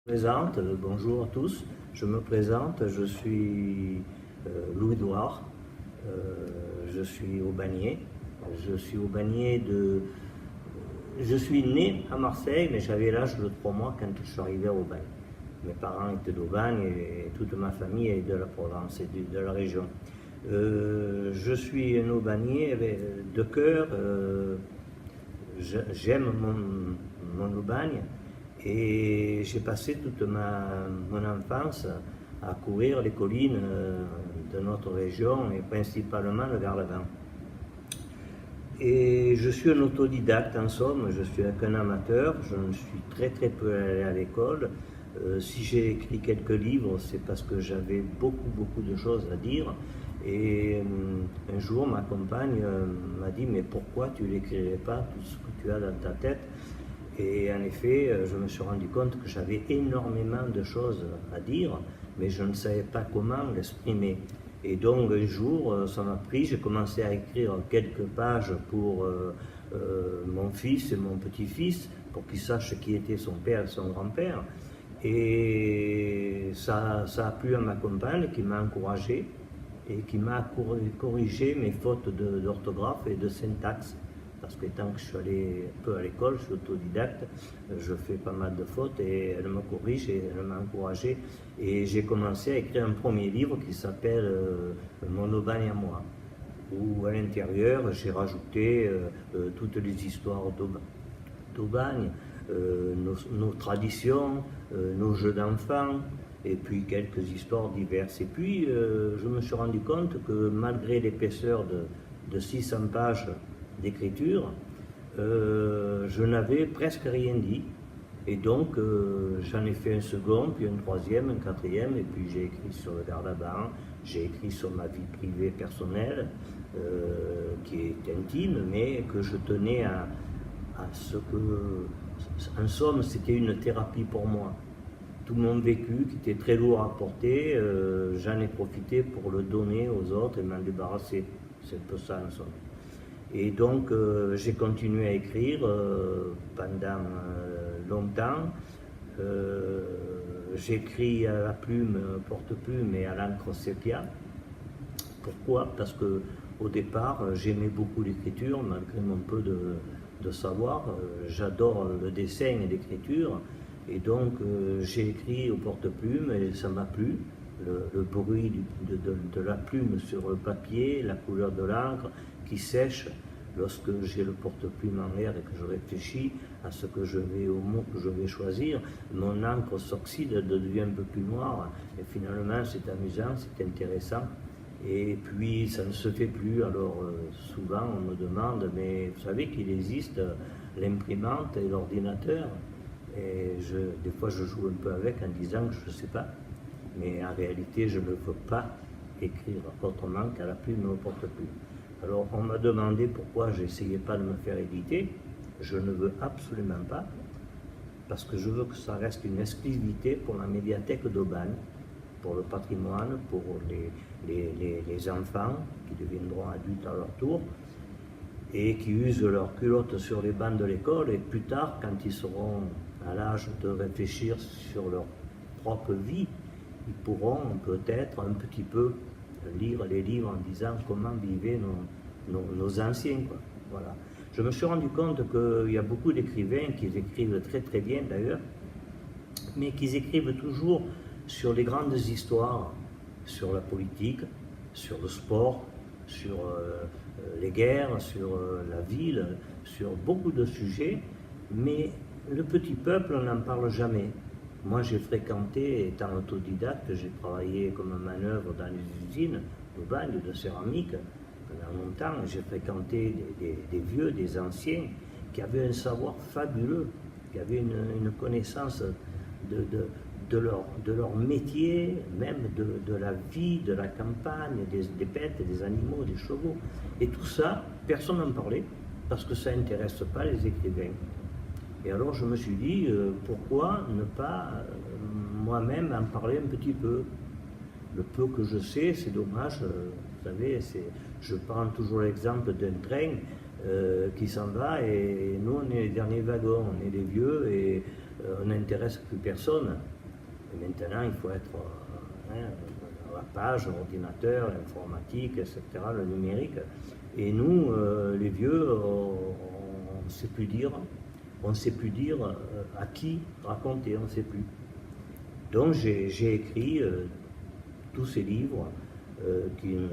Bonjour à tous, je me présente, je suis Louis-Edouard, je suis aubannier, je suis né à Marseille, mais j'avais l'âge de 3 mois quand je suis arrivé à Aubagne. Mes parents étaient d'Aubagne et toute ma famille est de la Provence et de la région. Je suis un aubannier de cœur, j'aime mon Aubagne. Et j'ai passé toute mon enfance à courir les collines de notre région et principalement le Garlaban. Et je suis un autodidacte en somme, je suis qu'un amateur, je ne suis très peu allé à l'école. Si j'ai écrit quelques livres, c'est parce que j'avais beaucoup de choses à dire. Et un jour, ma compagne m'a dit « Mais pourquoi tu n'écrirais pas tout ce que tu as dans ta tête ?» Et en effet, je me suis rendu compte que j'avais énormément de choses à dire, mais je ne savais pas comment l'exprimer. Et donc un jour, ça m'a pris, j'ai commencé à écrire quelques pages pour mon fils et mon petit-fils, pour qu'ils sachent qui était son père et son grand-père. Et ça a plu à ma compagne qui m'a encouragé et qui m'a corrigé mes fautes d'orthographe et de syntaxe. Parce que tant que je suis allé un peu à l'école, je suis autodidacte, je fais pas mal de fautes et elle me corrige et elle m'a encouragé. Et j'ai commencé à écrire un premier livre qui s'appelle Mon Aubagne à moi, où à l'intérieur j'ai rajouté toutes les histoires d'Aubagne, nos traditions, nos jeux d'enfants, et puis quelques histoires diverses. Et puis je me suis rendu compte que malgré l'épaisseur de 600 pages d'écriture, je n'avais presque rien dit. Et donc j'en ai fait un second, puis un troisième, un quatrième, et puis j'ai écrit sur le Garlaban, j'ai écrit sur ma vie privée personnelle, qui est intime, mais que je tenais à ce que, en somme, c'était une thérapie pour moi. Tout mon vécu, qui était très lourd à porter, j'en ai profité pour le donner aux autres et m'en débarrasser. C'est un peu ça en somme. Et donc j'ai continué à écrire pendant longtemps. J'écris à la plume, porte-plume et à l'encre sépia. Pourquoi? Parce que au départ j'aimais beaucoup l'écriture, malgré mon peu de savoir. J'adore le dessin et l'écriture. Et donc j'ai écrit au porte-plume et ça m'a plu. Le bruit de la plume sur le papier, la couleur de l'encre qui sèche lorsque j'ai le porte-plume en l'air et que je réfléchis à ce que je vais, au mot que je vais choisir, mon encre s'oxyde, devient un peu plus noire et finalement c'est amusant, c'est intéressant. Et puis ça ne se fait plus, alors souvent on me demande, mais vous savez qu'il existe l'imprimante et l'ordinateur, et des fois je joue un peu avec en disant que je ne sais pas. Mais en réalité, je ne veux pas écrire autrement qu'à la plume et au porte-plume. Alors, on m'a demandé pourquoi je n'essayais pas de me faire éditer. Je ne veux absolument pas, parce que je veux que ça reste une exclusivité pour la médiathèque d'Aubagne, pour le patrimoine, pour les enfants qui deviendront adultes à leur tour, et qui usent leur culotte sur les bancs de l'école, et plus tard, quand ils seront à l'âge de réfléchir sur leur propre vie, ils pourront peut-être un petit peu lire les livres en disant comment vivaient nos anciens, quoi. Voilà. Je me suis rendu compte qu'il y a beaucoup d'écrivains qui écrivent très bien d'ailleurs, mais qui écrivent toujours sur les grandes histoires, sur la politique, sur le sport, sur les guerres, sur la ville, sur beaucoup de sujets, mais le petit peuple n'en parle jamais. Moi, j'ai fréquenté, étant autodidacte, j'ai travaillé comme manœuvre dans les usines d'Aubagne, de céramique, pendant longtemps. J'ai fréquenté des vieux, des anciens, qui avaient un savoir fabuleux, qui avaient une connaissance de leur métier, même de la vie, de la campagne, des bêtes, des animaux, des chevaux. Et tout ça, personne n'en parlait, parce que ça n'intéresse pas les écrivains. Et alors je me suis dit, pourquoi ne pas moi-même en parler un petit peu? Le peu que je sais, c'est dommage, vous savez, je prends toujours l'exemple d'un train, qui s'en va et nous on est les derniers wagons, on est les vieux et on n'intéresse plus personne. Et maintenant il faut être à la page, l'ordinateur, l'informatique, etc., le numérique. Et nous, les vieux, on ne sait plus dire. On ne sait plus dire à qui raconter, on ne sait plus. Donc j'ai écrit tous ces livres qui me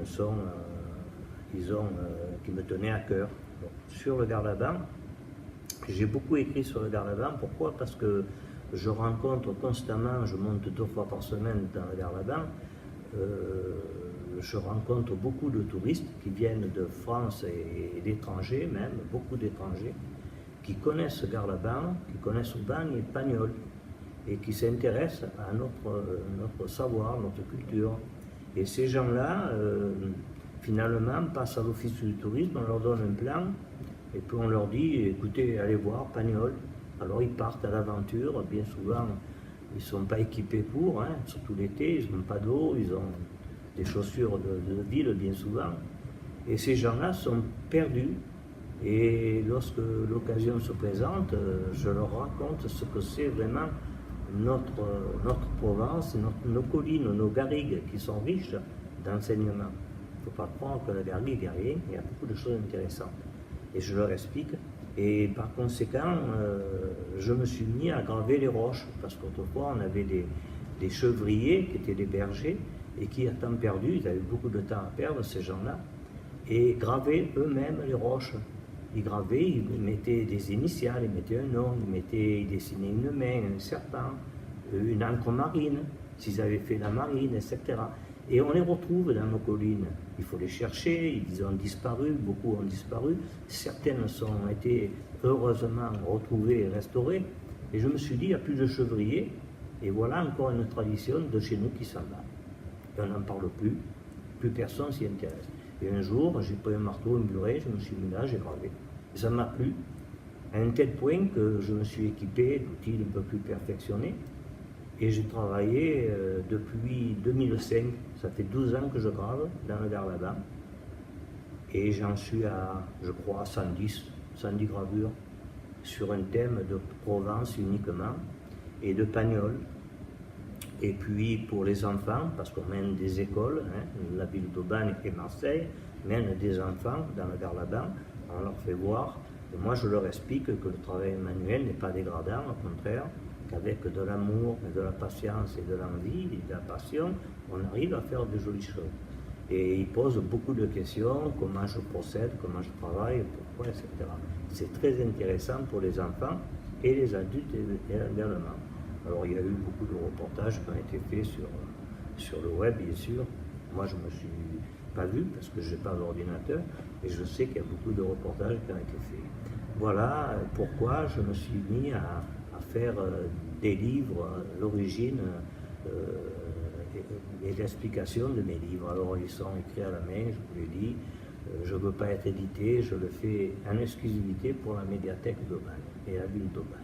tenaient à cœur. Donc, sur le Garlaban, j'ai beaucoup écrit sur le Garlaban. Pourquoi? Parce que je rencontre constamment, je monte 2 fois par semaine dans le Garlaban, je rencontre beaucoup de touristes qui viennent de France et d'étrangers même, beaucoup d'étrangers, qui connaissent Garlaban, qui connaissent Aubagne et Pagnol, et qui s'intéressent à notre savoir, notre culture. Et ces gens-là, finalement, passent à l'office du tourisme, on leur donne un plan, et puis on leur dit, écoutez, allez voir Pagnol. Alors ils partent à l'aventure, bien souvent, ils ne sont pas équipés pour, surtout l'été, ils n'ont pas d'eau, ils ont des chaussures de ville, bien souvent. Et ces gens-là sont perdus. Et lorsque l'occasion se présente, je leur raconte ce que c'est vraiment notre Provence, nos collines, nos garrigues qui sont riches d'enseignement. Il ne faut pas croire que la garrigue, il n'y a rien, il y a beaucoup de choses intéressantes. Et je leur explique. Et par conséquent, je me suis mis à graver les roches, parce qu'autrefois on avait des chevriers qui étaient des bergers et qui, à temps perdu, ils avaient beaucoup de temps à perdre, ces gens-là, et gravaient eux-mêmes les roches. Ils gravaient, ils mettaient des initiales, ils mettaient un nom, ils dessinaient une main, un serpent, une encre marine, s'ils avaient fait la marine, etc. Et on les retrouve dans nos collines. Il faut les chercher, ils ont disparu, beaucoup ont disparu. Certaines ont été heureusement retrouvées et restaurées. Et je me suis dit, il n'y a plus de chevriers. Et voilà encore une tradition de chez nous qui s'en va. Et on n'en parle plus personne s'y intéresse. Et un jour, j'ai pris un marteau, un buret, je me suis mis là, j'ai gravé. Et ça m'a plu, à un tel point que je me suis équipé d'outils un peu plus perfectionnés. Et j'ai travaillé depuis 2005, ça fait 12 ans que je grave dans le Garlaban. Et j'en suis à, je crois, 110 gravures sur un thème de Provence uniquement et de Pagnol. Et puis pour les enfants, parce qu'on mène des écoles, la ville d'Aubagne et Marseille mènent des enfants dans le Garlaban, on leur fait voir. Et moi je leur explique que le travail manuel n'est pas dégradant, au contraire, qu'avec de l'amour, de la patience et de l'envie et de la passion, on arrive à faire de jolies choses. Et ils posent beaucoup de questions, comment je procède, comment je travaille, pourquoi, etc. C'est très intéressant pour les enfants et les adultes également. Alors il y a eu beaucoup de reportages qui ont été faits sur le web, bien sûr. Moi je ne me suis pas vu parce que je n'ai pas d'ordinateur, et je sais qu'il y a beaucoup de reportages qui ont été faits. Voilà pourquoi je me suis mis à faire des livres, l'origine et l'explication de mes livres. Alors ils sont écrits à la main, je vous l'ai dit, je ne veux pas être édité, je le fais en exclusivité pour la médiathèque d'Aubagne et la ville d'Aubagne.